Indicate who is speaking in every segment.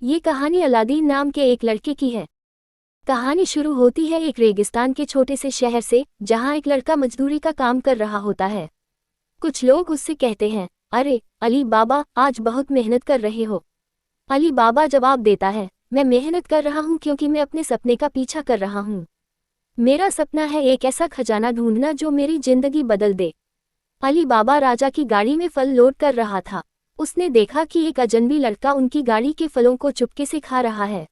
Speaker 1: ये कहानी अलादीन नाम के एक लड़के की है। कहानी शुरू होती है एक रेगिस्तान के छोटे से शहर से, जहाँ एक लड़का मजदूरी का काम कर रहा होता है। कुछ लोग उससे कहते हैं, अरे अली बाबा, आज बहुत मेहनत कर रहे हो। अली बाबा जवाब देता है, मैं मेहनत कर रहा हूँ क्योंकि मैं अपने सपने का पीछा कर रहा हूँ। मेरा सपना है एक ऐसा खजाना ढूंढना जो मेरी जिंदगी बदल दे। अली बाबा राजा की गाड़ी में फल लोड कर रहा था। उसने देखा कि एक अजनबी लड़का उनकी गाड़ी के फलों को चुपके से खा रहा है।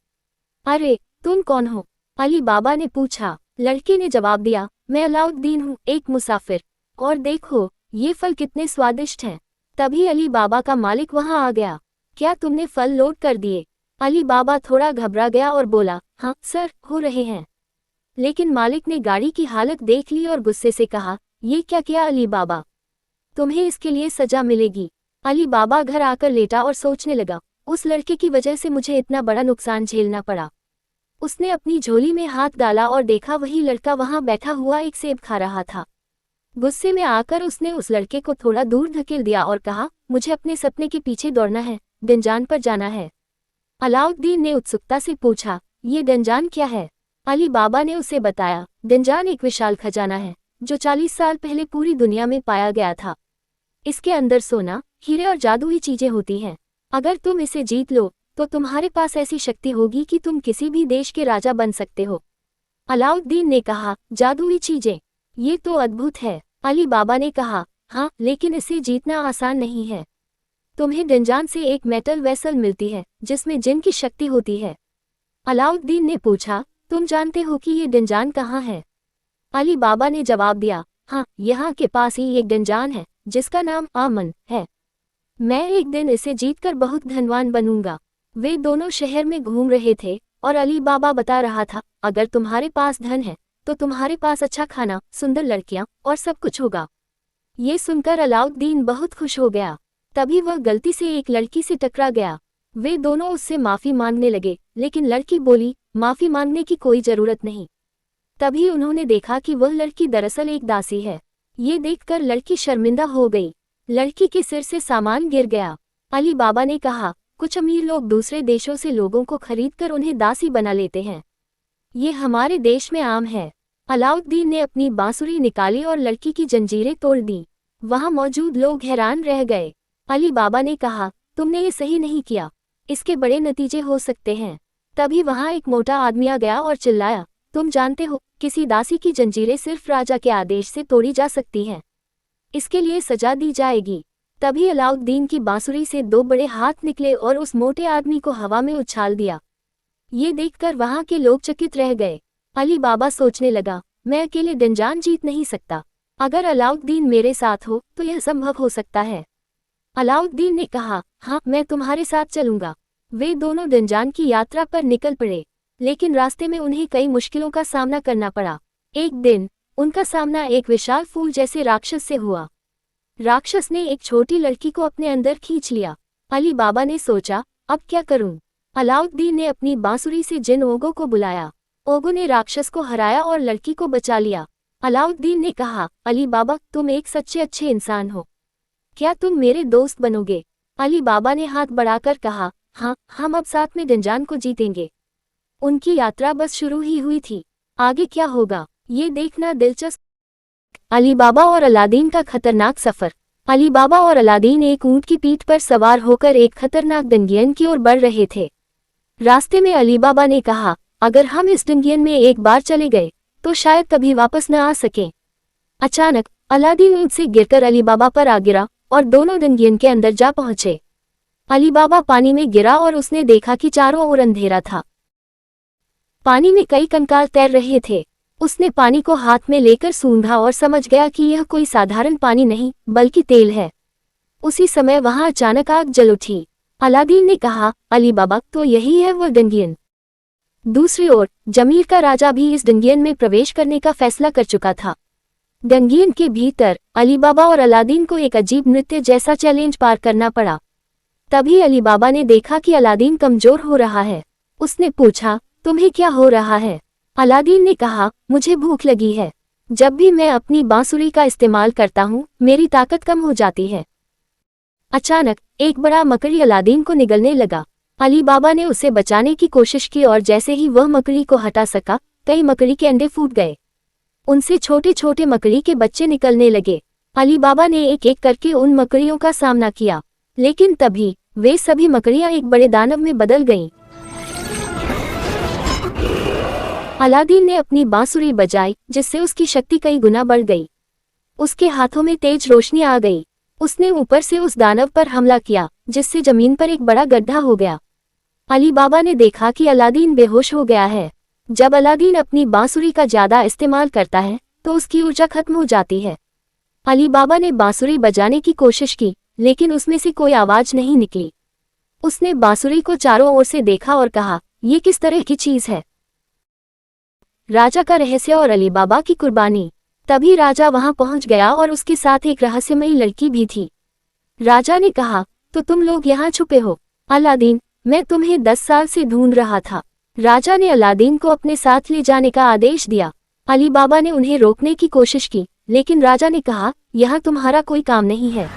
Speaker 1: अरे, तुम कौन हो? अली बाबा ने पूछा। लड़के ने जवाब दिया, मैं अलाउद्दीन हूँ, एक मुसाफिर। और देखो, ये फल कितने स्वादिष्ट हैं। तभी अली बाबा का मालिक वहां आ गया। क्या तुमने फल लोड कर दिए? अली बाबा थोड़ा घबरा गया और बोला, हाँ सर, हो रहे हैं। लेकिन मालिक ने गाड़ी की हालत देख ली और गुस्से से कहा, ये क्या किया अली बाबा? तुम्हें इसके लिए सजा मिलेगी। अली बाबा घर आकर लेटा और सोचने लगा, उस लड़के की वजह से मुझे इतना बड़ा नुकसान झेलना पड़ा। उसने अपनी झोली में हाथ डाला और देखा वही लड़का वहां बैठा हुआ एक सेब खा रहा था। गुस्से में आकर उसने उस लड़के को थोड़ा दूर धकेल दिया और कहा, मुझे अपने सपने के पीछे दौड़ना है, गंजान पर जाना है। अलाउद्दीन ने उत्सुकता से पूछा, ये गंजान क्या है? अली बाबा ने उसे बताया, गंजान एक विशाल खजाना है जो 40 साल पहले पूरी दुनिया में पाया गया था। इसके अंदर सोना, हीरे और जादुई चीजें होती हैं। अगर तुम इसे जीत लो तो तुम्हारे पास ऐसी शक्ति होगी कि तुम किसी भी देश के राजा बन सकते हो। अलाउद्दीन ने कहा, जादुई चीजें? ये तो अद्भुत है। अली बाबा ने कहा, हाँ, लेकिन इसे जीतना आसान नहीं है। तुम्हें गंजान से एक मेटल वेसल मिलती है जिसमें जिन की शक्ति होती है। अलाउद्दीन ने पूछा, तुम जानते हो कि ये गंजान कहाँ है? अली बाबा ने जवाब दिया, हाँ, यहाँ के पास ही एक गंजान है जिसका नाम आमन है। मैं एक दिन इसे जीतकर बहुत धनवान बनूंगा। वे दोनों शहर में घूम रहे थे और अली बाबा बता रहा था, अगर तुम्हारे पास धन है तो तुम्हारे पास अच्छा खाना, सुंदर लड़कियां और सब कुछ होगा। ये सुनकर अलाउद्दीन बहुत खुश हो गया। तभी वह गलती से एक लड़की से टकरा गया। वे दोनों उससे माफी मांगने लगे, लेकिन लड़की बोली, माफी मांगने की कोई जरूरत नहीं। तभी उन्होंने देखा कि वह लड़की दरअसल एक दासी है। ये देखकर लड़की शर्मिंदा हो गई। लड़की के सिर से सामान गिर गया। अली बाबा ने कहा, कुछ अमीर लोग दूसरे देशों से लोगों को खरीदकर उन्हें दासी बना लेते हैं। ये हमारे देश में आम है। अलाउद्दीन ने अपनी बांसुरी निकाली और लड़की की जंजीरें तोड़ दी। वहां मौजूद लोग हैरान रह गए। अली बाबा ने कहा, तुमने ये सही नहीं किया, इसके बड़े नतीजे हो सकते हैं। तभी वहां एक मोटा आदमी आ गया और चिल्लाया, तुम जानते हो, किसी दासी की जंजीरें सिर्फ राजा के आदेश से तोड़ी जा सकती हैं। इसके लिए सजा दी जाएगी। तभी अलाउद्दीन की बांसुरी से 2 बड़े हाथ निकले और उस मोटे आदमी को हवा में उछाल दिया। ये देखकर वहां के लोग चकित रह गए। अली बाबा सोचने लगा, मैं अकेले गंजान जीत नहीं सकता। अगर अलाउद्दीन मेरे साथ हो तो यह संभव हो सकता है। अलाउद्दीन ने कहा, हाँ, मैं तुम्हारे साथ चलूंगा। वे दोनों गंजान की यात्रा पर निकल पड़े, लेकिन रास्ते में उन्हें कई मुश्किलों का सामना करना पड़ा। एक दिन उनका सामना एक विशाल फूल जैसे राक्षस से हुआ। राक्षस ने एक छोटी लड़की को अपने अंदर खींच लिया। अली बाबा ने सोचा, अब क्या करूं? अलाउद्दीन ने अपनी बांसुरी से जिन ओगों को बुलाया। ओगों ने राक्षस को हराया और लड़की को बचा लिया। अलाउद्दीन ने कहा, अली बाबा, तुम एक सच्चे अच्छे इंसान हो। क्या तुम मेरे दोस्त बनोगे? अली बाबा ने हाथ बढ़ाकर कहा, हाँ, हम अब साथ में गंजान को जीतेंगे। उनकी यात्रा बस शुरू ही हुई थी। आगे क्या होगा, ये देखना दिलचस्प। अली बाबा और अलादीन का खतरनाक सफर। अली बाबा और अलादीन एक ऊंट की पीठ पर सवार होकर एक खतरनाक डंगियन की ओर बढ़ रहे थे। रास्ते में अली बाबा ने कहा, अगर हम इस डंगियन में एक बार चले गए तो शायद कभी वापस न आ सकें। अचानक अलादीन ऊंट से गिरकर अली बाबा पर आ गिरा और दोनों डंगियन के अंदर जा पहुंचे। अली बाबा पानी में गिरा और उसने देखा कि चारों ओर अंधेरा था। पानी में कई कंकाल तैर रहे थे। उसने पानी को हाथ में लेकर सूंघा और समझ गया कि यह कोई साधारण पानी नहीं बल्कि तेल है। उसी समय वहां अचानक आग जल उठी। अलादीन ने कहा, अली बाबा, तो यही है वह डंगियन। दूसरी ओर जमीर का राजा भी इस डंगियन में प्रवेश करने का फैसला कर चुका था। डंगियन के भीतर अली बाबा और अलादीन को एक अजीब नृत्य जैसा चैलेंज पार करना पड़ा। तभी अली बाबा ने देखा कि अलादीन कमजोर हो रहा है। उसने पूछा, तुम्हें क्या हो रहा है? अलादीन ने कहा, मुझे भूख लगी है। जब भी मैं अपनी बांसुरी का इस्तेमाल करता हूँ मेरी ताकत कम हो जाती है। अचानक एक बड़ा मकड़ी अलादीन को निगलने लगा। अली बाबा ने उसे बचाने की कोशिश की और जैसे ही वह मकड़ी को हटा सका, कई मकड़ी के अंडे फूट गए। उनसे छोटे छोटे मकड़ी के बच्चे निकलने लगे। अली बाबा ने एक एक करके उन मकड़ियों का सामना किया, लेकिन तभी वे सभी मकड़ियां एक बड़े दानव में बदल गईं। अलादीन ने अपनी बांसुरी बजाई, जिससे उसकी शक्ति कई गुना बढ़ गई। उसके हाथों में तेज रोशनी आ गई। उसने ऊपर से उस दानव पर हमला किया, जिससे जमीन पर एक बड़ा गड्ढा हो गया। अली बाबा ने देखा कि अलादीन बेहोश हो गया है। जब अलादीन अपनी बांसुरी का ज्यादा इस्तेमाल करता है तो उसकी ऊर्जा खत्म हो जाती है। अली बाबा ने बांसुरी बजाने की कोशिश की, लेकिन उसमें से कोई आवाज नहीं निकली। उसने बांसुरी को चारों ओर से देखा और कहा, यह किस तरह की चीज है? राजा का रहस्य और अली बाबा की कुर्बानी। तभी राजा वहां पहुंच गया और उसके साथ एक रहस्यमयी लड़की भी थी। राजा ने कहा, तो तुम लोग यहाँ छुपे हो? अलादीन, मैं तुम्हें 10 साल से ढूंढ रहा था। राजा ने अलादीन को अपने साथ ले जाने का आदेश दिया। अली बाबा ने उन्हें रोकने की कोशिश की, लेकिन राजा ने कहा, यहाँ तुम्हारा कोई काम नहीं है।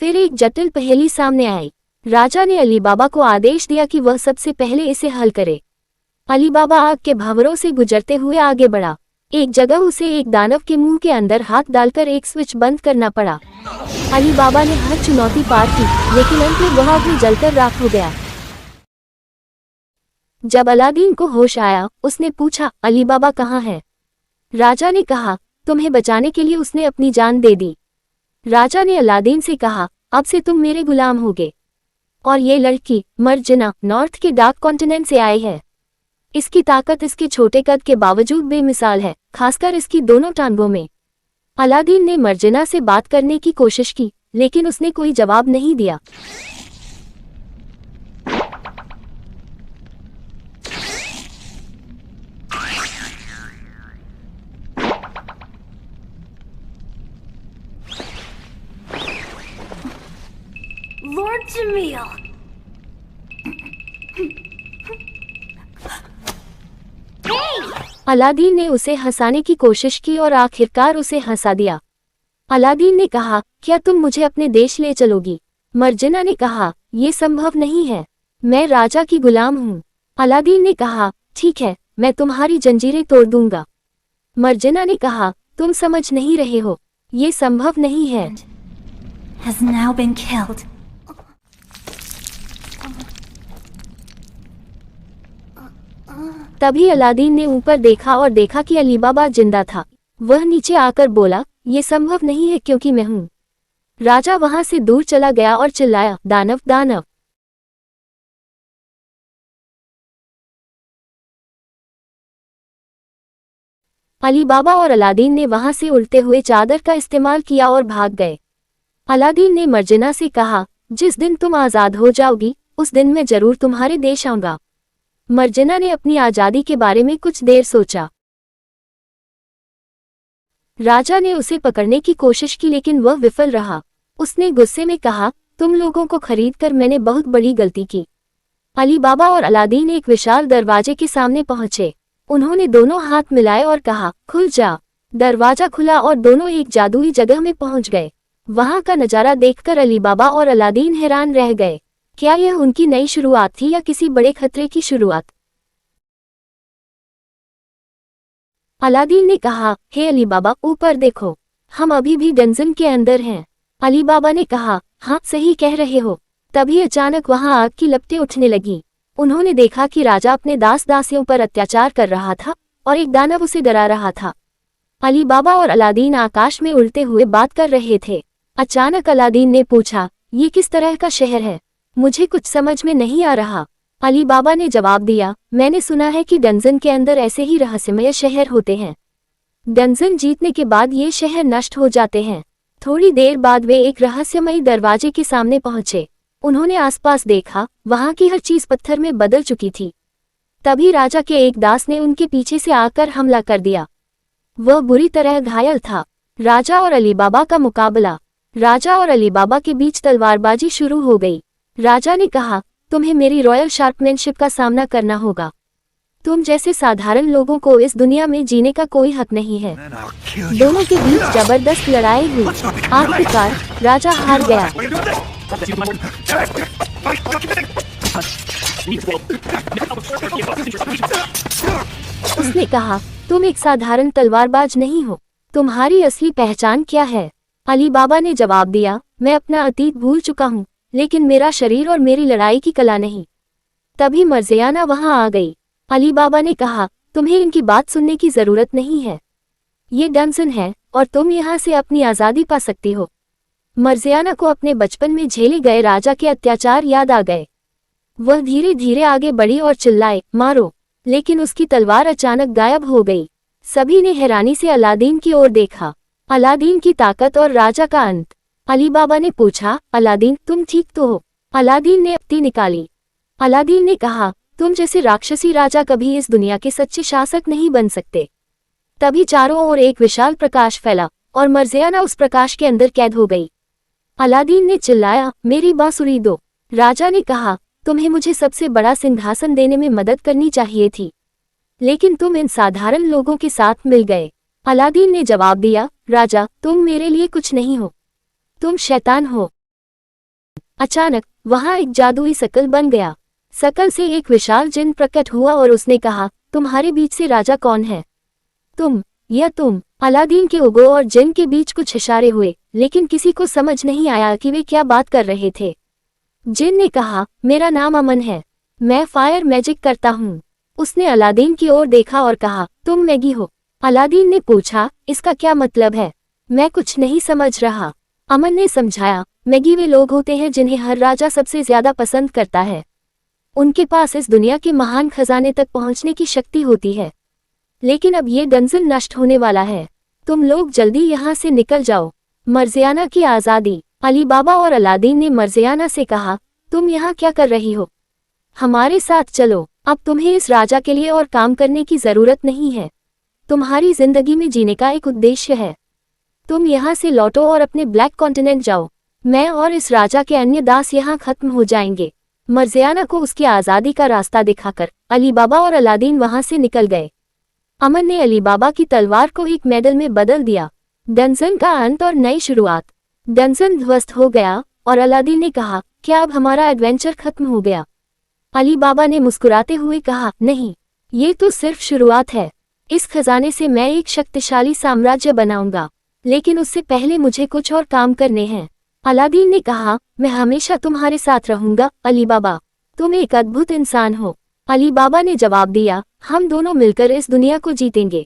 Speaker 1: फिर एक जटिल पहेली सामने आई। राजा ने अली बाबा को आदेश दिया कि वह सबसे पहले इसे हल करे। अली बाबा आग के भंवरों से गुजरते हुए आगे बढ़ा। एक जगह उसे एक दानव के मुंह के अंदर हाथ डालकर एक स्विच बंद करना पड़ा। अली बाबा ने हर चुनौती पार की, लेकिन अंत में वह भी जलकर राख हो गया। जब अलादीन को होश आया, उसने पूछा, अली बाबा कहाँ है? राजा ने कहा, तुम्हें बचाने के लिए उसने अपनी जान दे दी। राजा ने अलादीन से कहा, अब से तुम मेरे गुलाम होगे। और ये लड़की मर्जना नॉर्थ के डार्क कॉन्टिनेंट से आई है। इसकी ताकत इसके छोटे कद के बावजूद बेमिसाल है, खासकर इसकी दोनों टांगों में। अलादीन ने मर्जना से बात करने की कोशिश की, लेकिन उसने कोई जवाब नहीं दिया।
Speaker 2: Lord Jamil.
Speaker 1: अलादीन ने उसे हंसाने की कोशिश की और आखिरकार उसे हंसा दिया। अलादीन ने कहा, क्या तुम मुझे अपने देश ले चलोगी? मर्जना ने कहा, यह संभव नहीं है, मैं राजा की गुलाम हूँ। अलादीन ने कहा, ठीक है, मैं तुम्हारी जंजीरें तोड़ दूंगा। मर्जना ने कहा, तुम समझ नहीं रहे हो, ये संभव नहीं है।
Speaker 2: Has now been killed.
Speaker 1: तभी अलादीन ने ऊपर देखा और देखा कि अली बाबा जिंदा था। वह नीचे आकर बोला, ये संभव नहीं है क्योंकि मैं हूँ। राजा वहां से दूर चला गया और चिल्लाया, दानव दानव। अली बाबा और अलादीन ने वहां से उड़ते हुए चादर का इस्तेमाल किया और भाग गए। अलादीन ने मर्जना से कहा, जिस दिन तुम आज़ाद हो जाओगी, उस दिन मैं जरूर तुम्हारे देश आऊंगा। मर्जना ने अपनी आज़ादी के बारे में कुछ देर सोचा। राजा ने उसे पकड़ने की कोशिश की, लेकिन वह विफल रहा। उसने गुस्से में कहा, तुम लोगों को खरीदकर मैंने बहुत बड़ी गलती की। अली बाबा और अलादीन एक विशाल दरवाजे के सामने पहुंचे। उन्होंने दोनों हाथ मिलाए और कहा, खुल जा। दरवाजा खुला और दोनों एक जादुई जगह में पहुंच गए। वहां का नजारा देखकर अली बाबा और अलादीन हैरान रह गए। क्या यह उनकी नई शुरुआत थी या किसी बड़े खतरे की शुरुआत? अलादीन ने कहा, हे अली बाबा, ऊपर देखो, हम अभी भी डंजन के अंदर हैं। अली बाबा ने कहा, हाँ सही कह रहे हो। तभी अचानक वहां आग की लपटें उठने लगी। उन्होंने देखा कि राजा अपने दास दासियों पर अत्याचार कर रहा था और एक दानव उसे डरा रहा था। अली बाबा और अलादीन आकाश में उड़ते हुए बात कर रहे थे। अचानक अलादीन ने पूछा, ये किस तरह का शहर है? मुझे कुछ समझ में नहीं आ रहा। अली बाबा ने जवाब दिया, मैंने सुना है कि डंजन के अंदर ऐसे ही रहस्यमय शहर होते हैं। डंजन जीतने के बाद ये शहर नष्ट हो जाते हैं। थोड़ी देर बाद वे एक रहस्यमयी दरवाजे के सामने पहुंचे। उन्होंने आसपास देखा, वहां की हर चीज पत्थर में बदल चुकी थी। तभी राजा के एक दास ने उनके पीछे से आकर हमला कर दिया। वह बुरी तरह घायल था। राजा और अली बाबा का मुकाबला। राजा और अली बाबा के बीच तलवारबाजी शुरू हो गई। राजा ने कहा, तुम्हें मेरी रॉयल शार्पमैनशिप का सामना करना होगा। तुम जैसे साधारण लोगों को इस दुनिया में जीने का कोई हक नहीं है।
Speaker 3: Then I'll kill you.
Speaker 1: दोनों के बीच जबरदस्त लड़ाई हुई। आखिरकार राजा हार गया। उसने कहा, तुम एक साधारण तलवारबाज नहीं हो, तुम्हारी असली पहचान क्या है? अली बाबा ने जवाब दिया, मैं अपना अतीत भूल चुका हूँ, लेकिन मेरा शरीर और मेरी लड़ाई की कला नहीं। तभी मर्जियाना वहां आ गई। अली बाबा ने कहा, तुम्हें इनकी बात सुनने की जरूरत नहीं है। ये डंसन है और तुम यहाँ से अपनी आज़ादी पा सकती हो। मर्जियाना को अपने बचपन में झेले गए राजा के अत्याचार याद आ गए। वह धीरे धीरे आगे बढ़ी और चिल्लाए, मारो, लेकिन उसकी तलवार अचानक गायब हो गई। सभी ने हैरानी से अलादीन की ओर देखा। अलादीन की ताकत और राजा का अंत। अली बाबा ने पूछा, अलादीन तुम ठीक तो हो? अलादीन ने अपनी निकाली। अलादीन ने कहा, तुम जैसे राक्षसी राजा कभी इस दुनिया के सच्चे शासक नहीं बन सकते। तभी चारों ओर एक विशाल प्रकाश फैला और मर्जियाना उस प्रकाश के अंदर कैद हो गई। अलादीन ने चिल्लाया, मेरी बांसुरी दो। राजा ने कहा, तुम्हें मुझे सबसे बड़ा सिंहासन देने में मदद करनी चाहिए थी, लेकिन तुम इन साधारण लोगों के साथ मिल गए। अलादीन ने जवाब दिया, राजा तुम मेरे लिए कुछ नहीं हो, तुम शैतान हो। अचानक वहां एक जादुई शकल बन गया। शकल से एक विशाल जिन प्रकट हुआ और उसने कहा, तुम्हारे बीच से राजा कौन है? तुम या तुम? अलादीन के उगो और जिन के बीच कुछ इशारे हुए, लेकिन किसी को समझ नहीं आया कि वे क्या बात कर रहे थे। जिन ने कहा, मेरा नाम अमन है, मैं फायर मैजिक करता हूँ। उसने अलादीन की ओर देखा और कहा, तुम मैगी हो? अलादीन ने पूछा, इसका क्या मतलब है? मैं कुछ नहीं समझ रहा। अमन ने समझाया, मैगी वे लोग होते हैं जिन्हें हर राजा सबसे ज्यादा पसंद करता है। उनके पास इस दुनिया के महान खजाने तक पहुंचने की शक्ति होती है, लेकिन अब ये डंजन नष्ट होने वाला है। तुम लोग जल्दी यहाँ से निकल जाओ। मर्जियाना की आज़ादी। अली बाबा और अलादीन ने मर्जियाना से कहा, तुम यहाँ क्या कर रही हो? हमारे साथ चलो, अब तुम्हें इस राजा के लिए और काम करने की जरूरत नहीं है। तुम्हारी जिंदगी में जीने का एक उद्देश्य है। तुम यहाँ से लौटो और अपने ब्लैक कॉन्टिनेंट जाओ। मैं और इस राजा के अन्य दास यहाँ खत्म हो जाएंगे। मर्जियाना को उसकी आज़ादी का रास्ता दिखाकर अली बाबा और अलादीन वहां से निकल गए। अमन ने अली बाबा की तलवार को एक मेडल में बदल दिया। डंजन का अंत और नई शुरुआत। डंजन ध्वस्त हो गया और अलादीन ने कहा, क्या अब हमारा एडवेंचर खत्म हो गया? अली बाबा ने मुस्कुराते हुए कहा, नहीं, ये तो सिर्फ शुरुआत है। इस खजाने से मैं एक शक्तिशाली साम्राज्य बनाऊंगा, लेकिन उससे पहले मुझे कुछ और काम करने हैं। अलादीन ने कहा, मैं हमेशा तुम्हारे साथ रहूंगा अली बाबा, तुम एक अद्भुत इंसान हो। अली बाबा ने जवाब दिया, हम दोनों मिलकर इस दुनिया को जीतेंगे।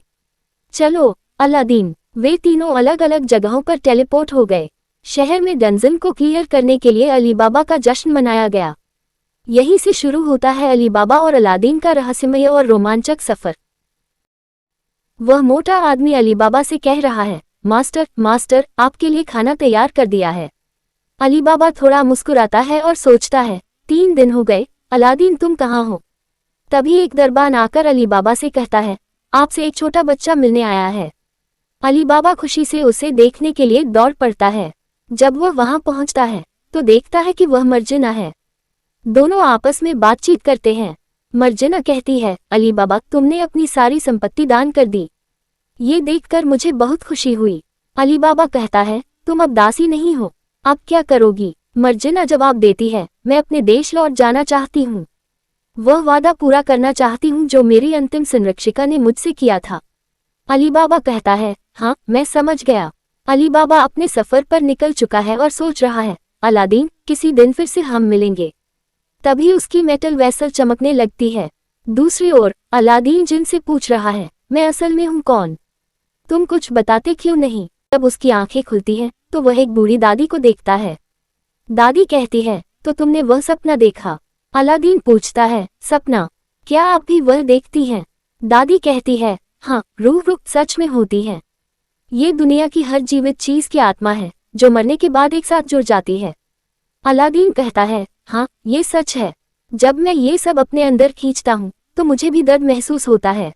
Speaker 1: चलो अलादीन। वे तीनों अलग अलग जगहों पर टेलीपोर्ट हो गए। शहर में डंजन को क्लियर करने के लिए अली बाबा का जश्न मनाया गया। यहीं से शुरू होता है अली बाबा और अलादीन का रहस्यमय और रोमांचक सफर। वह मोटा आदमी अली बाबा से कह रहा है, मास्टर मास्टर आपके लिए खाना तैयार कर दिया है। अली बाबा थोड़ा मुस्कुराता है और सोचता है, 3 दिन हो गए, अलादीन तुम कहाँ हो? तभी एक दरबान आकर अली बाबा से कहता है, आपसे एक छोटा बच्चा मिलने आया है। अली बाबा खुशी से उसे देखने के लिए दौड़ पड़ता है। जब वह वहां पहुंचता है तो देखता है कि वह मर्जिना है। दोनों आपस में बातचीत करते हैं। मर्जिना कहती है, अली बाबा तुमने अपनी सारी संपत्ति दान कर दी, ये देखकर मुझे बहुत खुशी हुई। अली बाबा कहता है, तुम अब दासी नहीं हो, अब क्या करोगी? मर्जिना जवाब देती है, मैं अपने देश लौट जाना चाहती हूँ। वह वादा पूरा करना चाहती हूँ जो मेरी अंतिम संरक्षिका ने मुझसे किया था। अली बाबा कहता है, हाँ मैं समझ गया। अली बाबा अपने सफर पर निकल चुका है और सोच रहा है, अलादीन किसी दिन फिर से हम मिलेंगे। तभी उसकी मेटल वेसल चमकने लगती है। दूसरी ओर अलादीन जिनसे पूछ रहा है, मैं असल में हूँ कौन? तुम कुछ बताते क्यों नहीं? तब उसकी आंखें खुलती हैं तो वह एक बूढ़ी दादी को देखता है। दादी कहती है, तो तुमने वह सपना देखा? अलादीन पूछता है, सपना? क्या आप भी वह देखती हैं? दादी कहती है, हाँ, रूह सच में होती है। ये दुनिया की हर जीवित चीज की आत्मा है जो मरने के बाद एक साथ जुड़ जाती है। अलादीन कहता है, हाँ ये सच है। जब मैं ये सब अपने अंदर खींचता हूँ तो मुझे भी दर्द महसूस होता है।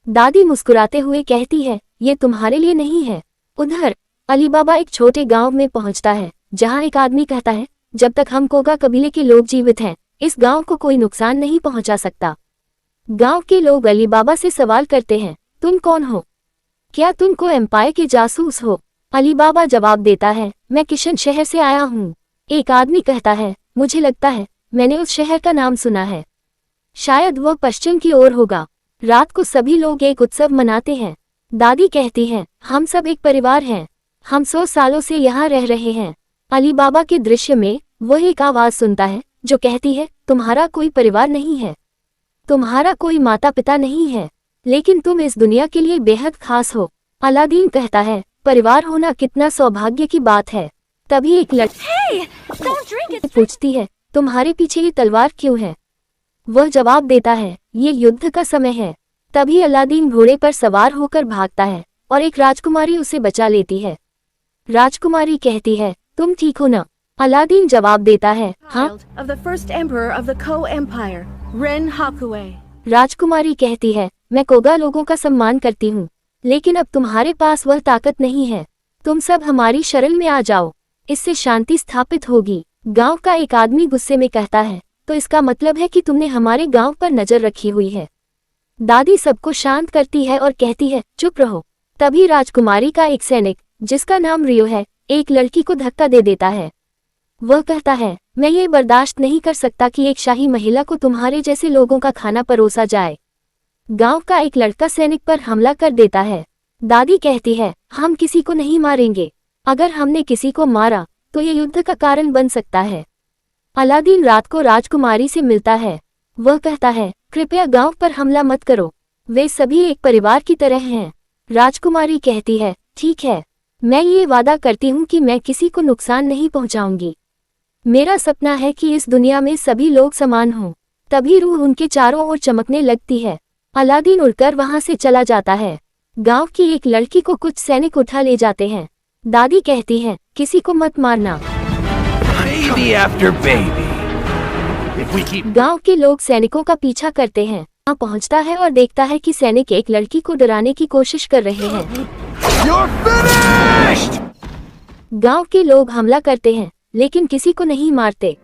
Speaker 1: दादी मुस्कुराते हुए कहती है, ये तुम्हारे लिए नहीं है। उधर अली बाबा एक छोटे गांव में पहुंचता है जहां एक आदमी कहता है, जब तक हम कोगा कबीले के लोग जीवित हैं इस गांव को कोई नुकसान नहीं पहुंचा सकता। गांव के लोग अली बाबा से सवाल करते हैं, तुम कौन हो? क्या तुमको एम्पायर के जासूस हो? अली बाबा जवाब देता है, मैं किशन शहर से आया हूँ। एक आदमी कहता है, मुझे लगता है मैंने उस शहर का नाम सुना है, शायद वह पश्चिम की ओर होगा। रात को सभी लोग एक उत्सव मनाते हैं। दादी कहती है, हम सब एक परिवार हैं, हम 100 सालों से यहाँ रह रहे हैं। अली बाबा के दृश्य में वह एक आवाज सुनता है जो कहती है, तुम्हारा कोई परिवार नहीं है, तुम्हारा कोई माता पिता नहीं है, लेकिन तुम इस दुनिया के लिए बेहद खास हो। अलादीन कहता है, परिवार होना कितना सौभाग्य की बात है। तभी एक लड़की पूछती है, तुम्हारे पीछे ये तलवार क्यों है? वह जवाब देता है, ये युद्ध का समय है। तभी अलादीन घोड़े पर सवार होकर भागता है और एक राजकुमारी उसे बचा लेती है। राजकुमारी कहती है, तुम ठीक हो ना? अलादीन जवाब देता है, हाँ।
Speaker 3: Of the first emperor of the Ko Empire, Ren Hakue.
Speaker 1: राजकुमारी कहती है, मैं कोगा लोगों का सम्मान करती हूँ, लेकिन अब तुम्हारे पास वह ताकत नहीं है। तुम सब हमारी शरण में आ जाओ, इससे शांति स्थापित होगी। गांव का एक आदमी गुस्से में कहता है, तो इसका मतलब है कि तुमने हमारे गांव पर नजर रखी हुई है। दादी सबको शांत करती है और कहती है, चुप रहो। तभी राजकुमारी का एक सैनिक, जिसका नाम रियो है, एक लड़की को धक्का दे देता है। वह कहता है, मैं ये बर्दाश्त नहीं कर सकता कि एक शाही महिला को तुम्हारे जैसे लोगों का खाना परोसा जाए। गांव का एक लड़का सैनिक पर हमला कर देता है। दादी कहती है, हम किसी को नहीं मारेंगे, अगर हमने किसी को मारा तो ये युद्ध का कारण बन सकता है। अलादीन रात को राजकुमारी से मिलता है। वह कहता है, कृपया गांव पर हमला मत करो, वे सभी एक परिवार की तरह हैं। राजकुमारी कहती है, ठीक है, मैं ये वादा करती हूँ कि मैं किसी को नुकसान नहीं पहुँचाऊंगी। मेरा सपना है कि इस दुनिया में सभी लोग समान हों। तभी रूह उनके चारों ओर चमकने लगती है। अलादीन उड़कर वहां से चला जाता है। गांव की एक लड़की को कुछ सैनिक उठा ले जाते हैं। दादी कहती है, किसी को मत मारना।
Speaker 4: Baby after baby. If we keep
Speaker 1: गांव के लोग सैनिकों का पीछा करते हैं। वहां पहुंचता है और देखता है कि सैनिक एक लड़की को डराने की कोशिश कर रहे हैं।
Speaker 4: You're finished!
Speaker 1: गांव के लोग हमला करते हैं, लेकिन किसी को नहीं मारते।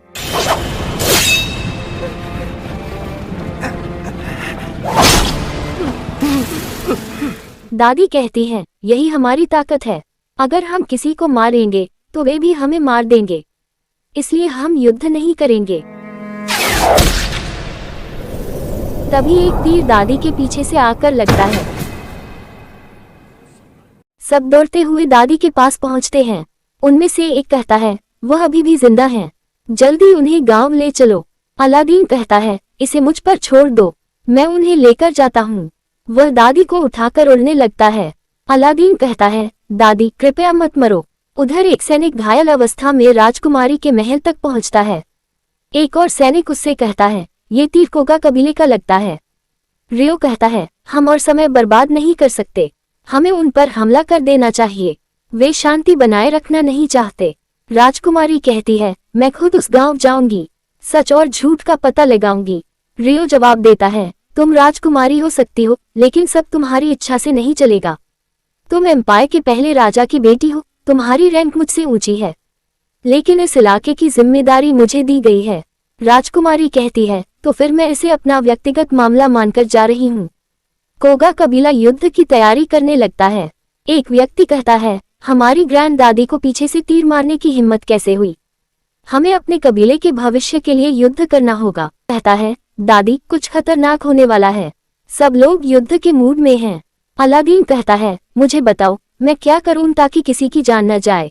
Speaker 1: दादी कहती है, यही हमारी ताकत है, अगर हम किसी को मारेंगे तो वे भी हमें मार देंगे, इसलिए हम युद्ध नहीं करेंगे। तभी एक तीर दादी के पीछे से आकर लगता है। सब दौड़ते हुए दादी के पास पहुंचते हैं। उनमें से एक कहता है, वह अभी भी जिंदा हैं, जल्दी उन्हें गांव ले चलो। अलादीन कहता है, इसे मुझ पर छोड़ दो, मैं उन्हें लेकर जाता हूँ। वह दादी को उठाकर उड़ने लगता है। अलादीन कहता है, दादी कृपया मत मरो। उधर एक सैनिक घायल अवस्था में राजकुमारी के महल तक पहुंचता है। एक और सैनिक उससे कहता है, ये तीर कोगा कबीले का लगता है। रियो कहता है, हम और समय बर्बाद नहीं कर सकते, हमें उन पर हमला कर देना चाहिए, वे शांति बनाए रखना नहीं चाहते। राजकुमारी कहती है, मैं खुद उस गांव जाऊंगी, सच और झूठ का पता लगाऊंगी। रियो जवाब देता है, तुम राजकुमारी हो सकती हो, लेकिन सब तुम्हारी इच्छा से नहीं चलेगा। तुम एम्पायर के पहले राजा की बेटी हो, तुम्हारी रैंक मुझसे ऊंची है, लेकिन इस इलाके की जिम्मेदारी मुझे दी गई है। राजकुमारी कहती है, तो फिर मैं इसे अपना व्यक्तिगत मामला मानकर जा रही हूँ। कोगा कबीला युद्ध की तैयारी करने लगता है। एक व्यक्ति कहता है, हमारी ग्रैंड दादी को पीछे से तीर मारने की हिम्मत कैसे हुई? हमें अपने कबीले के भविष्य के लिए युद्ध करना होगा। कहता है, दादी कुछ खतरनाक होने वाला है, सब लोग युद्ध के मूड में हैं। अलादीन कहता है, मुझे बताओ मैं क्या करूं ताकि किसी की जान न जाए।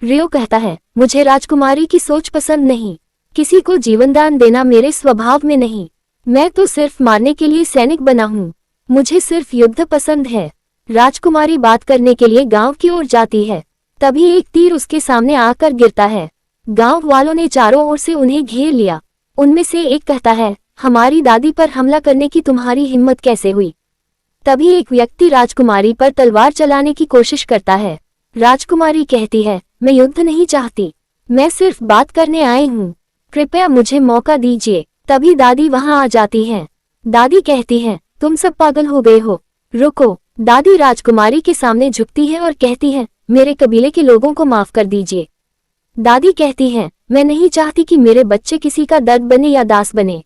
Speaker 1: रियो कहता है, मुझे राजकुमारी की सोच पसंद नहीं, किसी को जीवनदान देना मेरे स्वभाव में नहीं, मैं तो सिर्फ मारने के लिए सैनिक बना हूँ, मुझे सिर्फ युद्ध पसंद है। राजकुमारी बात करने के लिए गांव की ओर जाती है। तभी एक तीर उसके सामने आकर गिरता है। गांव वालों ने चारों ओर से उन्हें घेर लिया। उनमें से एक कहता है, हमारी दादी पर हमला करने की तुम्हारी हिम्मत कैसे हुई? तभी एक व्यक्ति राजकुमारी पर तलवार चलाने की कोशिश करता है। राजकुमारी कहती है, मैं युद्ध नहीं चाहती, मैं सिर्फ बात करने आई हूँ, कृपया मुझे मौका दीजिए। तभी दादी वहां आ जाती हैं। दादी कहती हैं, तुम सब पागल हो गए हो, रुको। दादी राजकुमारी के सामने झुकती है और कहती है, मेरे कबीले के लोगों को माफ कर दीजिए। दादी कहती हैं, मैं नहीं चाहती कि मेरे बच्चे किसी का दर्द बने या दास बने।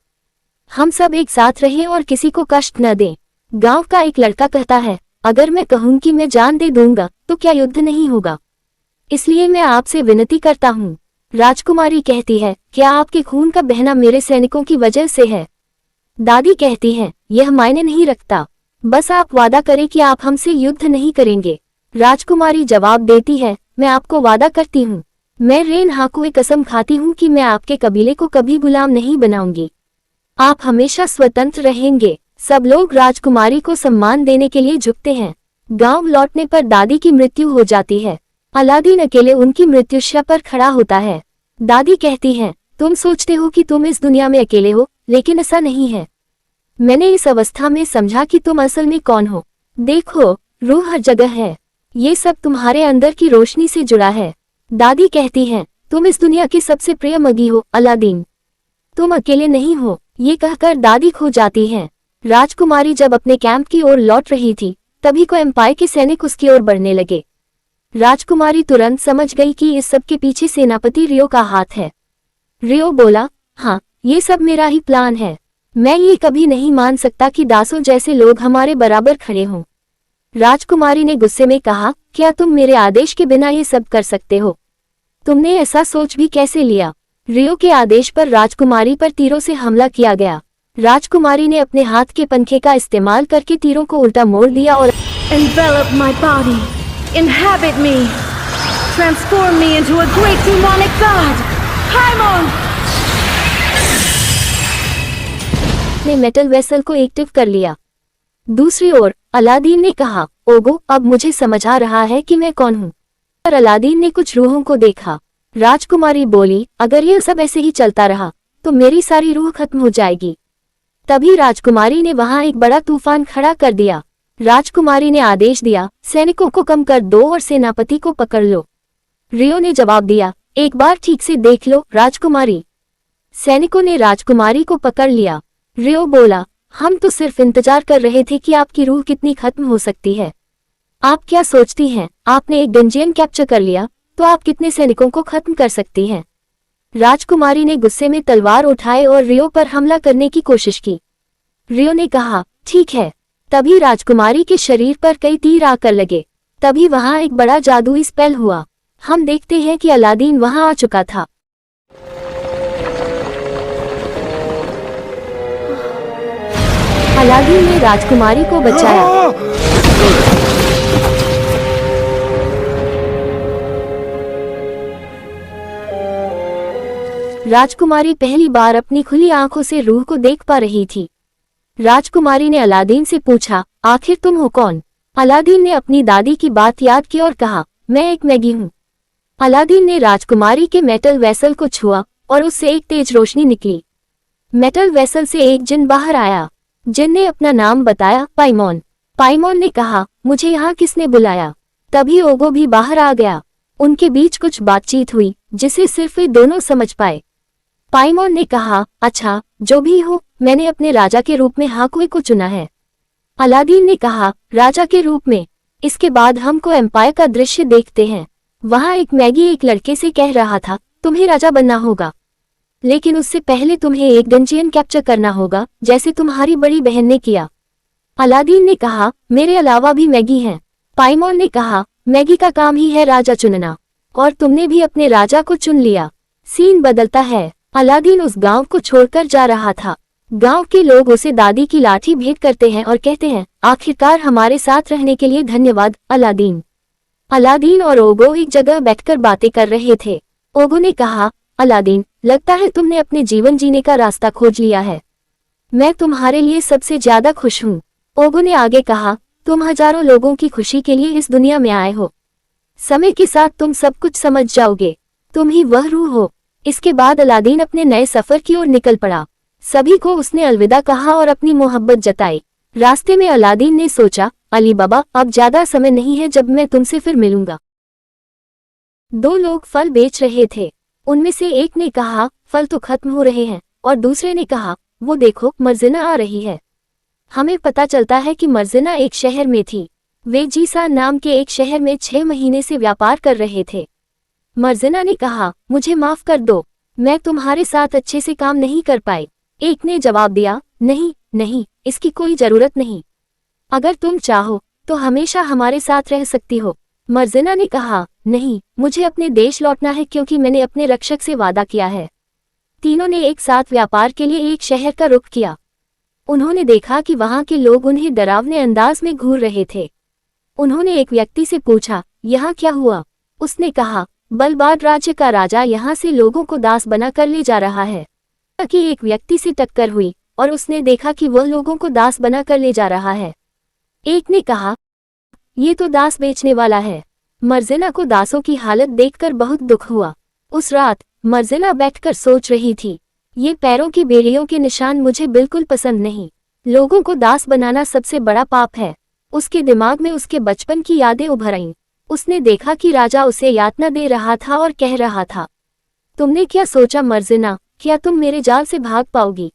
Speaker 1: हम सब एक साथ रहें और किसी को कष्ट न दें। गांव का एक लड़का कहता है, अगर मैं कहूं कि मैं जान दे दूंगा तो क्या युद्ध नहीं होगा, इसलिए मैं आपसे विनती करता हूं। राजकुमारी कहती है, क्या आपके खून का बहना मेरे सैनिकों की वजह से है? दादी कहती है, यह मायने नहीं रखता, बस आप वादा करें कि आप हमसे युद्ध नहीं करेंगे। राजकुमारी जवाब देती है, मैं आपको वादा करती हूँ, मैं रेन हाकुए कसम खाती हूँ कि मैं आपके कबीले को कभी गुलाम नहीं बनाऊंगी, आप हमेशा स्वतंत्र रहेंगे। सब लोग राजकुमारी को सम्मान देने के लिए झुकते हैं। गांव लौटने पर दादी की मृत्यु हो जाती है। अलादीन अकेले उनकी मृत्युशैया पर खड़ा होता है। दादी कहती हैं, तुम सोचते हो कि तुम इस दुनिया में अकेले हो, लेकिन ऐसा नहीं है। मैंने इस अवस्था में समझा कि तुम असल में कौन हो। देखो, रूह हर जगह है, ये सब तुम्हारे अंदर की रोशनी से जुड़ा है। दादी कहती हैं, तुम इस दुनिया की सबसे प्रिय मगी हो अलादीन, तुम अकेले नहीं हो। ये कहकर दादी खो जाती हैं। राजकुमारी जब अपने कैंप की ओर लौट रही थी, तभी को एम्पायर के सैनिक उसकी ओर बढ़ने लगे। राजकुमारी तुरंत समझ गई कि इस सब के पीछे सेनापति रियो का हाथ है। रियो बोला, हाँ, ये सब मेरा ही प्लान है। मैं ये कभी नहीं मान सकता कि दासों जैसे लोग हमारे बराबर खड़े हों। राजकुमारी ने गुस्से में कहा, क्या तुम मेरे आदेश के बिना ये सब कर सकते हो? तुमने ऐसा सोच भी कैसे लिया? रियो के आदेश पर राजकुमारी पर तीरों से हमला किया गया। राजकुमारी ने अपने हाथ के पंखे का इस्तेमाल करके तीरों को उल्टा मोड़ दिया और
Speaker 3: Envelop my body. Inhabit me. Transform me into a great demonic god. Paimon!
Speaker 1: ने मेटल वेसल को एक्टिव कर लिया। दूसरी ओर अलादीन ने कहा, ओगो, अब मुझे समझ आ रहा है कि मैं कौन हूँ। पर अलादीन ने कुछ रूहों को देखा। राजकुमारी बोली, अगर यह सब ऐसे ही चलता रहा तो मेरी सारी रूह खत्म हो जाएगी। तभी राजकुमारी ने वहां एक बड़ा तूफान खड़ा कर दिया। राजकुमारी ने आदेश दिया, सैनिकों को कम कर दो और सेनापति को पकड़ लो। रियो ने जवाब दिया, एक बार ठीक से देख लो राजकुमारी। सैनिकों ने राजकुमारी को पकड़ लिया। रियो बोला, हम तो सिर्फ इंतजार कर रहे थे कि आपकी रूह कितनी खत्म हो सकती है। आप क्या सोचती हैं, आपने एक डंजियन कैप्चर कर लिया तो आप कितने सैनिकों को खत्म कर सकती हैं? राजकुमारी ने गुस्से में तलवार उठाए और रियो पर हमला करने की कोशिश की। रियो ने कहा, ठीक है। तभी राजकुमारी के शरीर पर कई तीर आकर लगे। तभी वहां एक बड़ा जादुई स्पेल हुआ। हम देखते हैं कि अलादीन वहां आ चुका था। अलादीन ने राजकुमारी को बचाया। राजकुमारी पहली बार अपनी खुली आंखों से रूह को देख पा रही थी। राजकुमारी ने अलादीन से पूछा, आखिर तुम हो कौन? अलादीन ने अपनी दादी की बात याद की और कहा, मैं एक मैगी हूँ। अलादीन ने राजकुमारी के मेटल वेसल को छुआ और उससे एक तेज रोशनी निकली। मेटल वेसल से एक जिन बाहर आया। जिन ने अपना नाम बताया, पाइमोन। पाइमोन ने कहा, मुझे यहाँ किसने बुलाया? तभी ओगो भी बाहर आ गया। उनके बीच कुछ बातचीत हुई जिसे सिर्फ वे दोनों समझ पाए। पाइमोन ने कहा, अच्छा, जो भी हो, मैंने अपने राजा के रूप में हाकुए को चुना है। अलादीन ने कहा, राजा के रूप में? इसके बाद हमको एम्पायर का दृश्य देखते हैं। वहां एक मैगी एक लड़के से कह रहा था, तुम्हें राजा बनना होगा, लेकिन उससे पहले तुम्हें एक डंजियन कैप्चर करना होगा, जैसे तुम्हारी बड़ी बहन ने किया। अलादीन ने कहा, मेरे अलावा भी मैगी हैं। पाइमोन ने कहा, मैगी का काम ही है राजा चुनना, और तुमने भी अपने राजा को चुन लिया। सीन बदलता है। अलादीन उस गांव को छोड़कर जा रहा था। गांव के लोग उसे दादी की लाठी भेंट करते हैं और कहते हैं, आखिरकार हमारे साथ रहने के लिए धन्यवाद अलादीन। अलादीन और ओगो एक जगह बैठकर बातें कर रहे थे। ओगो ने कहा, अलादीन, लगता है तुमने अपने जीवन जीने का रास्ता खोज लिया है। मैं तुम्हारे लिए सबसे ज्यादा खुश हूँ। ओगो ने आगे कहा, तुम हजारों लोगों की खुशी के लिए इस दुनिया में आए हो। समय के साथ तुम सब कुछ समझ जाओगे। तुम ही वह रूह हो। इसके बाद अलादीन अपने नए सफर की ओर निकल पड़ा। सभी को उसने अलविदा कहा और अपनी मोहब्बत जताई। रास्ते में अलादीन ने सोचा, अली बाबा, अब ज्यादा समय नहीं है जब मैं तुमसे फिर मिलूंगा। दो लोग फल बेच रहे थे। उनमें से एक ने कहा, फल तो खत्म हो रहे हैं, और दूसरे ने कहा, वो देखो, मर्जिना आ रही है। हमें पता चलता है कि मर्जिना एक शहर में थी। वे जीसा नाम के एक शहर में 6 महीने से व्यापार कर रहे थे। मर्जिना ने कहा, मुझे माफ कर दो, मैं तुम्हारे साथ अच्छे से काम नहीं कर पाई। एक ने जवाब दिया, नहीं नहीं, इसकी कोई जरूरत नहीं। अगर तुम चाहो तो हमेशा हमारे साथ रह सकती हो। मर्जिना ने कहा, नहीं, मुझे अपने देश लौटना है क्योंकि मैंने अपने रक्षक से वादा किया है। तीनों ने एक साथ व्यापार के लिए एक शहर का रुख किया। उन्होंने देखा कि वहां के लोग उन्हें डरावने अंदाज में घूर रहे थे। उन्होंने एक व्यक्ति से पूछा, यहाँ क्या हुआ? उसने कहा, बलबाड राज्य का राजा यहाँ से लोगों को दास बनाकर ले जा रहा है। कि एक व्यक्ति से टक्कर हुई और उसने देखा कि वह लोगों को दास बनाकर ले जा रहा है। एक ने कहा, ये तो दास बेचने वाला है। मर्जिना को दासों की हालत देखकर बहुत दुख हुआ। उस रात मर्जिना बैठकर सोच रही थी, ये पैरों की बेड़ियों के निशान मुझे बिल्कुल पसंद नहीं। लोगों को दास बनाना सबसे बड़ा पाप है। उसके दिमाग में उसके बचपन की यादें उभर आईं। उसने देखा कि राजा उसे यातना दे रहा था और कह रहा था, तुमने क्या सोचा मर्जिना, क्या तुम मेरे जाल से भाग पाओगी?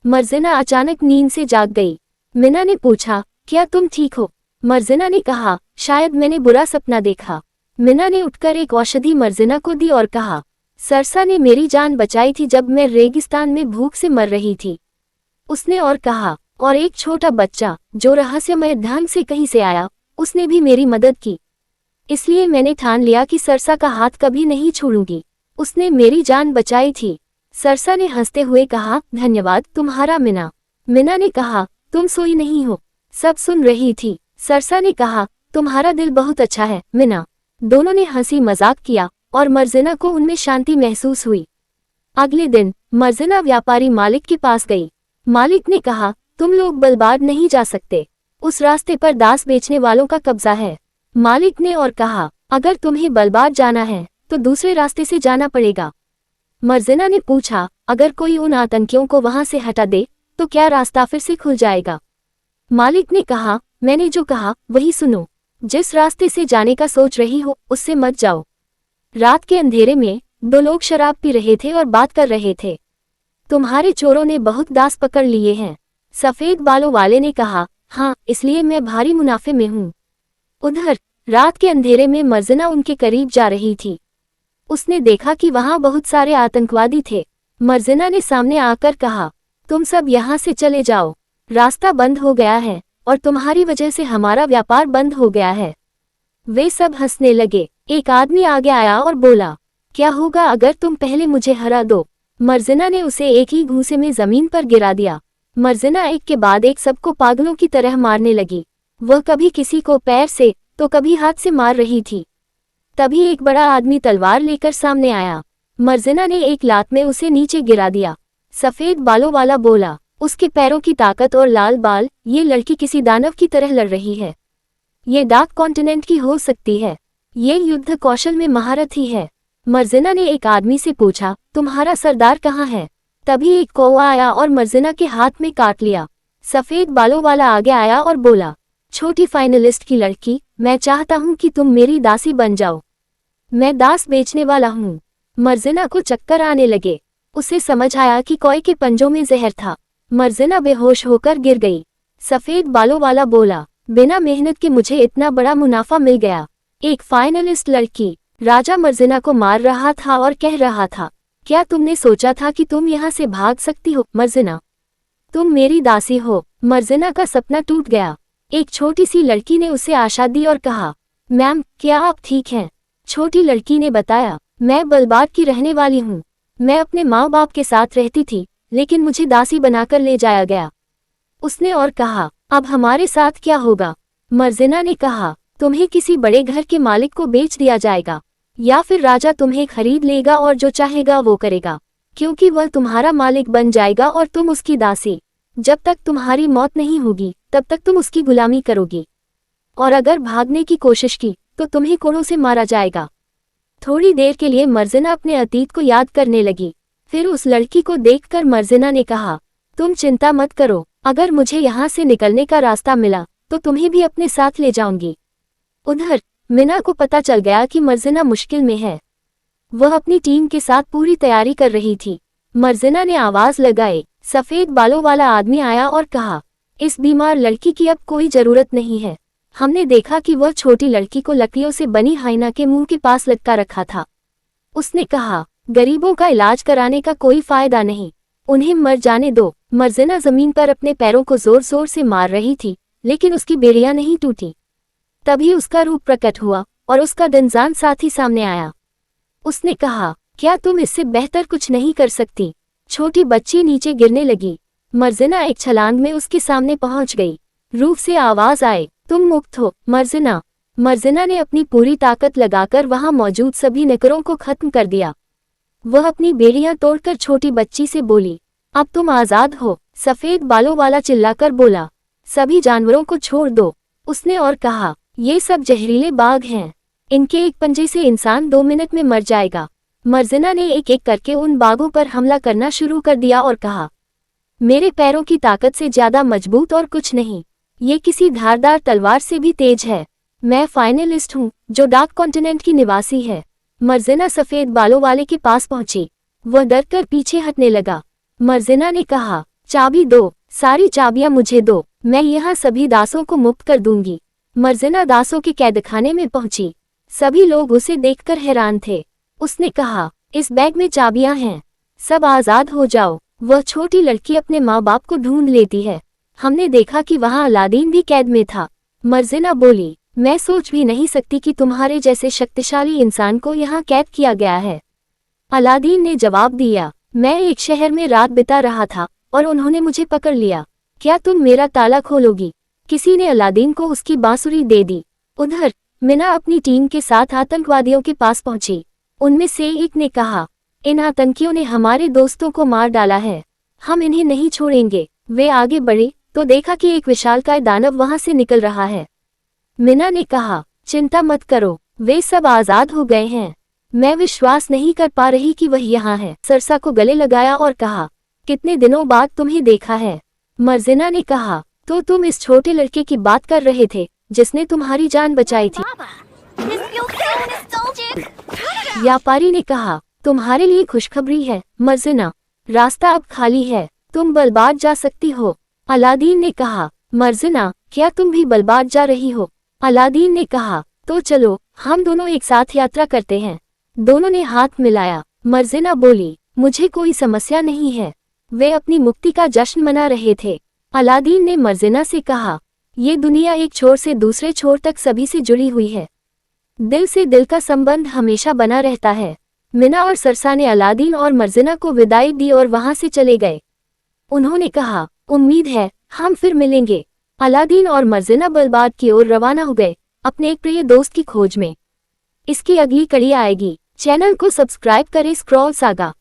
Speaker 1: मर्जिना अचानक नींद से जाग गई। मीना ने पूछा, क्या तुम ठीक हो? मर्जिना ने कहा, शायद मैंने बुरा सपना देखा। मीना ने उठकर एक औषधि मर्जिना को दी और कहा, सरसा ने मेरी जान बचाई थी जब मैं रेगिस्तान में भूख से मर रही थी। उसने और कहा, और एक छोटा बच्चा जो रहस्यमय ढंग से कहीं से आया, उसने भी मेरी मदद की। इसलिए मैंने ठान लिया कि सरसा का हाथ कभी नहीं छोड़ूंगी। उसने मेरी जान बचाई थी। सरसा ने हंसते हुए कहा, धन्यवाद तुम्हारा मीना। मीना ने कहा, तुम सोई नहीं हो? सब सुन रही थी। सरसा ने कहा, तुम्हारा दिल बहुत अच्छा है मीना। दोनों ने हंसी मजाक किया और मर्जिना को उनमें शांति महसूस हुई। अगले दिन मर्जिना व्यापारी मालिक के पास गई। मालिक ने कहा, तुम लोग बलबाड नहीं जा सकते, उस रास्ते पर दास बेचने वालों का कब्जा है। मालिक ने और कहा, अगर तुम्हें बलबाड जाना है तो दूसरे रास्ते से जाना पड़ेगा। मर्जिना ने पूछा, अगर कोई उन आतंकियों को वहां से हटा दे तो क्या रास्ता फिर से खुल जाएगा? मालिक ने कहा, मैंने जो कहा वही सुनो। जिस रास्ते से जाने का सोच रही हो उससे मत जाओ। रात के अंधेरे में दो लोग शराब पी रहे थे और बात कर रहे थे। तुम्हारे चोरों ने बहुत दास पकड़ लिए हैं। सफेद बालों वाले ने कहा, हाँ, इसलिए मैं भारी मुनाफे में हूँ। उधर रात के अंधेरे में मर्जिना उनके करीब जा रही थी। उसने देखा कि वहां बहुत सारे आतंकवादी थे। मर्जिना ने सामने आकर कहा, तुम सब यहाँ से चले जाओ, रास्ता बंद हो गया है और तुम्हारी वजह से हमारा व्यापार बंद हो गया है। वे सब हंसने लगे। एक आदमी आगे आया और बोला, क्या होगा अगर तुम पहले मुझे हरा दो? मर्जिना ने उसे एक ही घूंसे में जमीन पर गिरा दिया। मर्जिना एक के बाद एक सबको पागलों की तरह मारने लगी। वह कभी किसी को पैर से तो कभी हाथ से मार रही थी। तभी एक बड़ा आदमी तलवार लेकर सामने आया। मर्जिना ने एक लात में उसे नीचे गिरा दिया। सफेद बालों वाला बोला, उसके पैरों की ताकत और लाल बाल, ये लड़की किसी दानव की तरह लड़ रही है। ये डार्क कॉन्टिनेंट की हो सकती है। ये युद्ध कौशल में महारथी है। मर्जिना ने एक आदमी से पूछा, तुम्हारा सरदार कहाँ है? तभी एक कौवा आया और मर्जिना के हाथ में काट लिया। सफेद बालों वाला आगे आया और बोला, छोटी फाइनलिस्ट की लड़की, मैं चाहता हूँ कि तुम मेरी दासी बन जाओ। मैं दास बेचने वाला हूँ। मर्जिना को चक्कर आने लगे। उसे समझ आया कि कौवे के पंजों में जहर था। मर्जिना बेहोश होकर गिर गई। सफेद बालों वाला बोला, बिना मेहनत के मुझे इतना बड़ा मुनाफा मिल गया। एक फाइनलिस्ट लड़की। राजा मर्जिना को मार रहा था और कह रहा था, क्या तुमने सोचा था कि तुम यहाँ से भाग सकती हो मर्जिना? तुम मेरी दासी हो। मर्जिना का सपना टूट गया। एक छोटी सी लड़की ने उसे आशा दी और कहा, मैम, क्या आप ठीक हैं? छोटी लड़की ने बताया, मैं बलबाड की रहने वाली हूँ। मैं अपने माँ बाप के साथ रहती थी, लेकिन मुझे दासी बनाकर ले जाया गया। उसने और कहा, अब हमारे साथ क्या होगा? मर्जिना ने कहा, तुम्हें किसी बड़े घर के मालिक को बेच दिया जाएगा, या फिर राजा तुम्हें खरीद लेगा और जो चाहेगा वो करेगा, क्योंकि वह तुम्हारा मालिक बन जाएगा और तुम उसकी दासी। जब तक तुम्हारी मौत नहीं होगी तब तक तुम उसकी गुलामी करोगी, और अगर भागने की कोशिश की तो तुम्हें कोड़ों से मारा जाएगा। थोड़ी देर के लिए मर्जिना अपने अतीत को याद करने लगी। फिर उस लड़की को देखकर मर्जिना ने कहा, तुम चिंता मत करो, अगर मुझे यहाँ से निकलने का रास्ता मिला तो तुम्हें भी अपने साथ ले जाऊंगी। उधर मीना को पता चल गया कि मर्जिना मुश्किल में है। वह अपनी टीम के साथ पूरी तैयारी कर रही थी। मर्जिना ने आवाज लगाई। सफेद बालों वाला आदमी आया और कहा, इस बीमार लड़की की अब कोई जरूरत नहीं है। हमने देखा कि वह छोटी लड़की को लकड़ियों से बनी हाइना के मुंह के पास लटका रखा था। उसने कहा, गरीबों का इलाज कराने का कोई फायदा नहीं। उन्हें मर जाने दो। मर्जिना जमीन पर अपने पैरों को जोर जोर से मार रही थी, लेकिन उसकी बेड़ियां नहीं टूटी। तभी उसका रूप प्रकट हुआ और उसका दंजान साथी सामने आया। उसने कहा, क्या तुम इससे बेहतर कुछ नहीं कर सकती? छोटी बच्ची नीचे गिरने लगी। मर्जिना एक छलांग में उसके सामने पहुंच गई। रूप से आवाज आए, तुम मुक्त हो मर्जिना। मर्जिना ने अपनी पूरी ताकत लगाकर वहां मौजूद सभी नकरों को खत्म कर दिया। वह अपनी बेड़ियां तोड़कर छोटी बच्ची से बोली, अब तुम आजाद हो। सफेद बालों वाला चिल्लाकर बोला, सभी जानवरों को छोड़ दो। उसने और कहा, ये सब जहरीले बाघ हैं, इनके एक पंजे से इंसान 2 मिनट में मर जाएगा। मर्जिना ने एक एक करके उन बाघों पर हमला करना शुरू कर दिया और कहा, मेरे पैरों की ताकत से ज्यादा मजबूत और कुछ नहीं, ये किसी धारदार तलवार से भी तेज है। मैं फाइनलिस्ट हूँ जो डार्क कॉन्टिनेंट की निवासी है। मर्जिना सफेद बालों वाले के पास पहुंची। वह डर कर पीछे हटने लगा। मर्जिना ने कहा, चाबी दो, सारी चाबियां मुझे दो, मैं यहाँ सभी दासों को मुक्त कर दूंगी। मर्जिना दासों के कैदखाने में पहुंची। सभी लोग उसे देखकर हैरान थे। उसने कहा, इस बैग में चाबियां हैं, सब आजाद हो जाओ। वह छोटी लड़की अपने माँ बाप को ढूंढ लेती है। हमने देखा कि वहाँ अलादीन भी कैद में था। मर्जिना बोली, मैं सोच भी नहीं सकती कि तुम्हारे जैसे शक्तिशाली इंसान को यहाँ कैद किया गया है। अलादीन ने जवाब दिया, मैं एक शहर में रात बिता रहा था और उन्होंने मुझे पकड़ लिया। क्या तुम मेरा ताला खोलोगी? किसी ने अलादीन को उसकी बांसुरी दे दी। उधर मिना अपनी टीम के साथ आतंकवादियों के पास पहुंची। उनमें से एक ने कहा, इन आतंकियों ने हमारे दोस्तों को मार डाला है, हम इन्हें नहीं छोड़ेंगे। वे आगे बढ़े तो देखा कि एक विशालकाय दानव वहां से निकल रहा है। मिना ने कहा, चिंता मत करो, वे सब आजाद हो गए हैं। मैं विश्वास नहीं कर पा रही कि वह यहाँ है। सरसा को गले लगाया और कहा, कितने दिनों बाद तुम्हें देखा है। मर्जिना ने कहा, तो तुम इस छोटे लड़के की बात कर रहे थे जिसने तुम्हारी जान बचाई थी।
Speaker 2: This feels so nostalgic.
Speaker 1: व्यापारी ने कहा, तुम्हारे लिए खुशखबरी है मर्जिना, रास्ता अब खाली है, तुम बलबाद जा सकती हो। अलादीन ने कहा, मर्जिना, क्या तुम भी बलबाद जा रही हो? अलादीन ने कहा, तो चलो हम दोनों एक साथ यात्रा करते हैं। दोनों ने हाथ मिलाया। मर्जिना बोली, मुझे कोई समस्या नहीं है। वे अपनी मुक्ति का जश्न मना रहे थे। अलादीन ने मर्जिना से कहा, ये दुनिया एक छोर से दूसरे छोर तक सभी से जुड़ी हुई है, दिल से दिल का संबंध हमेशा बना रहता है। मिना और सरसा ने अलादीन और मर्जिना को विदाई दी और वहां से चले गए। उन्होंने कहा, उम्मीद है हम फिर मिलेंगे। अलादीन और मर्जिना बलबाद की ओर रवाना हो गए, अपने एक प्रिय दोस्त की खोज में। इसकी अगली कड़ी आएगी। चैनल को सब्सक्राइब करें स्क्रॉल सागा।